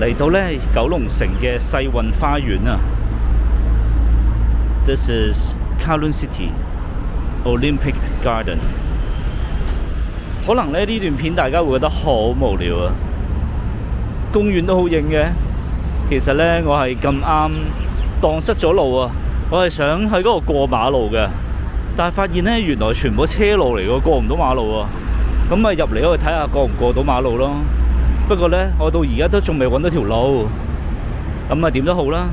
嚟到咧九龍城嘅世運花園啊 ！This is Kowloon City Olympic Garden。可能咧呢段片大家會覺得好無聊啊，公園都好影嘅。其實咧我係咁啱蕩失咗路啊，我係想喺嗰度過馬路嘅，但係發現咧原來全部車路嚟嘅，過唔到馬路啊。咁咪入嚟嗰度睇下過唔過到馬路咯。不過咧，我到而家都仲未揾到條路，咁啊點都好啦。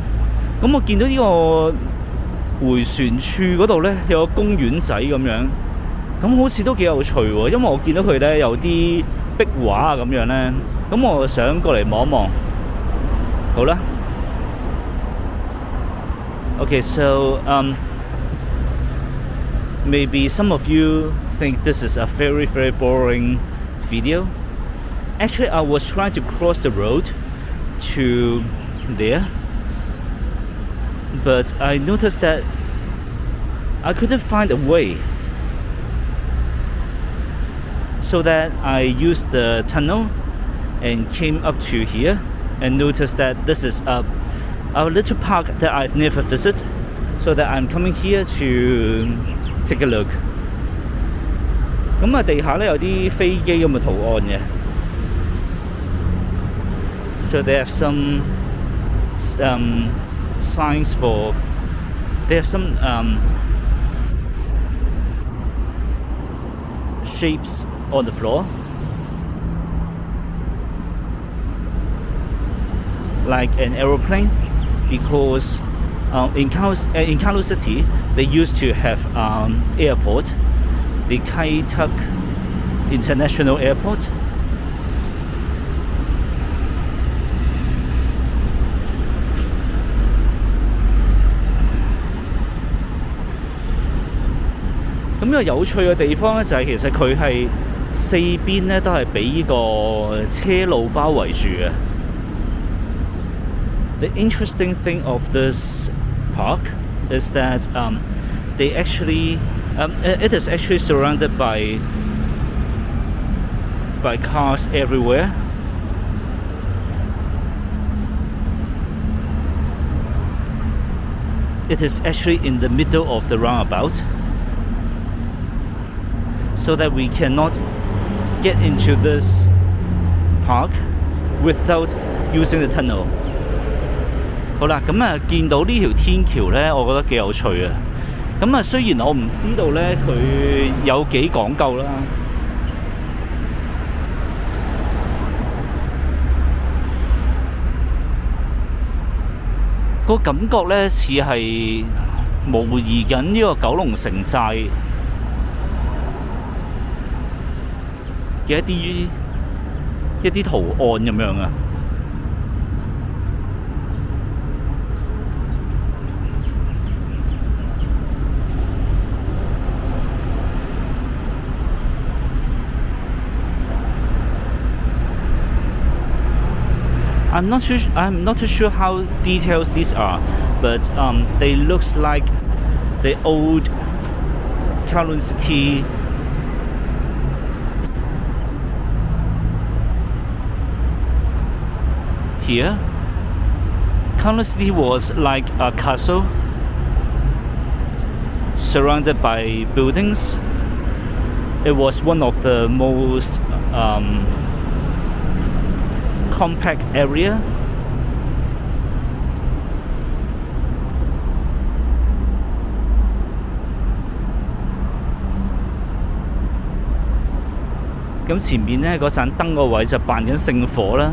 咁我見到呢個迴旋處嗰度咧有個公園仔咁樣，咁好似都幾有趣喎。因為我見到佢咧有啲壁畫啊咁樣咧，咁我想過嚟望一望。好啦。Okay, so maybe some of you think this is a very, very boring video. Actually, I was trying to cross the road to there, but I noticed that I couldn't find a way. So that I used the tunnel and came up to here and noticed that this is a little park that I've never visited. So that I'm coming here to take a look. 咁啊，地下咧有啲飛機咁嘅圖案嘅。So they have some signs for. They have some shapes on the floor, like an aeroplane, because in Kowloon City they used to have airport, the Kowloon International Airport.咁呢個有趣嘅地方咧，就係其實佢係四邊咧都係俾呢個車路包圍住嘅。The interesting thing of this park is that it is actually surrounded by cars everywhere. It is actually in the middle of the roundabout, so that we cannot get into this park without using the tunnel. 好啦，咁啊見到呢條天橋咧，我覺得幾有趣啊。咁啊雖然我唔知道咧佢有幾講究啦，個感覺咧似係模擬緊呢個九龍城寨嘅一啲圖案咁樣啊。I'm not too sure how detailed these are, but they looks like the old Kowloon City. Here, Kowloon City was like a castle surrounded by buildings. It was one of the most compact area. .咁前面呢嗰盞燈個位就扮緊聖火啦。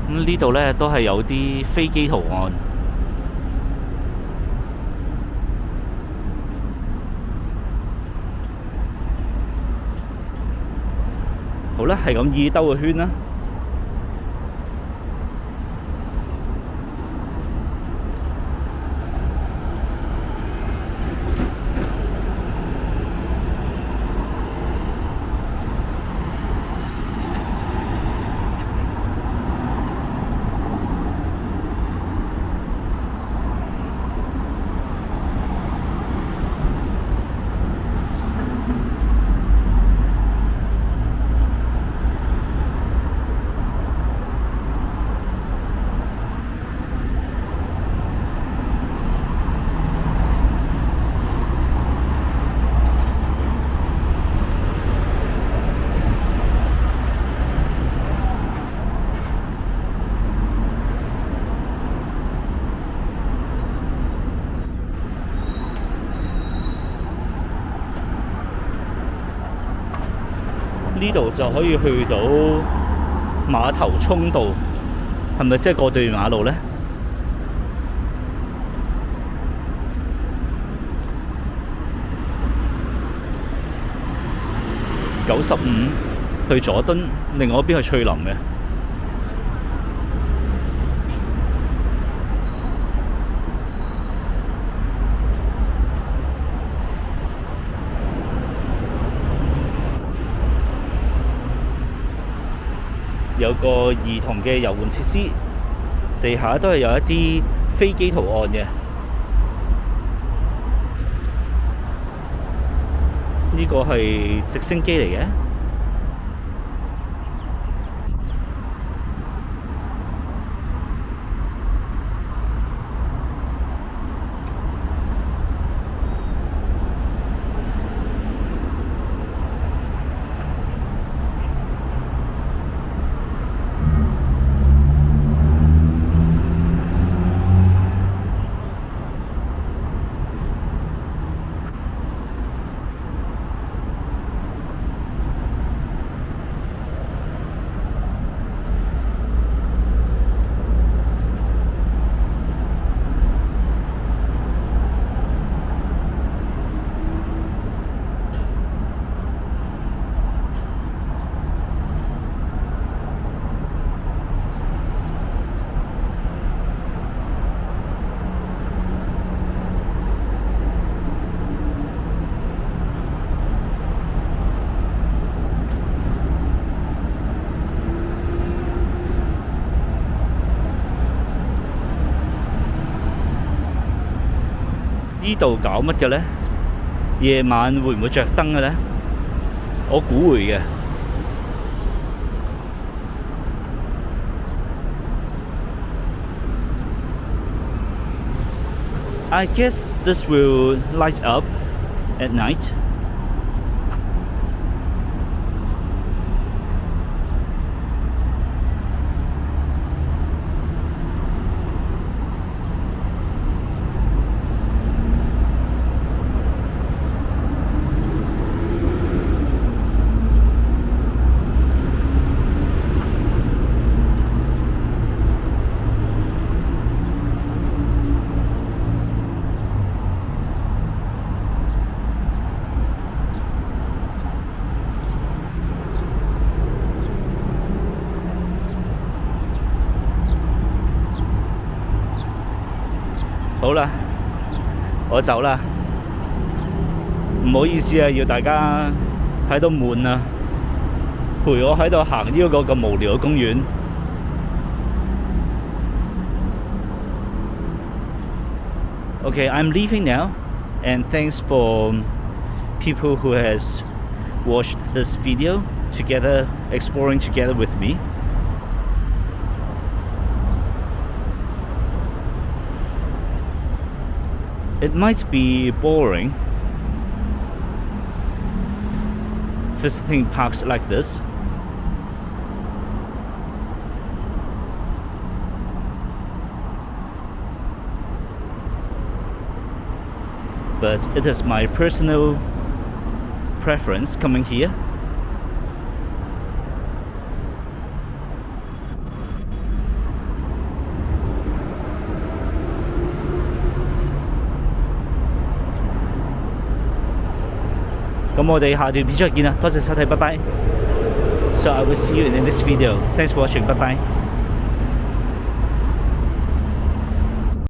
咁呢度呢都係有啲飛機圖案。好啦，係咁依兜個圈啦。呢度就可以去到碼頭涌道，係咪即係過對馬路呢？95去佐敦，另外一邊去翠林嘅。有個兒童嘅遊玩設施，地下都係有一啲飛機圖案嘅。呢個係直升機嚟嘅。呢度搞乜嘅呢？夜晚會唔會着燈嘅呢？我估會嘅。I guess this will light up at night.好啦，我走啦，唔好意思啊，要大家喺度悶啊，陪我喺度行呢個咁無聊嘅公園。Okay, I'm leaving now, and thanks for people who has watched this video together, exploring together with me. It might be boring visiting parks like this, but it is my personal preference coming here.咁我哋下段片再見啦，多謝收睇，拜拜。So I will see you in the next video. Thanks for watching. Bye bye.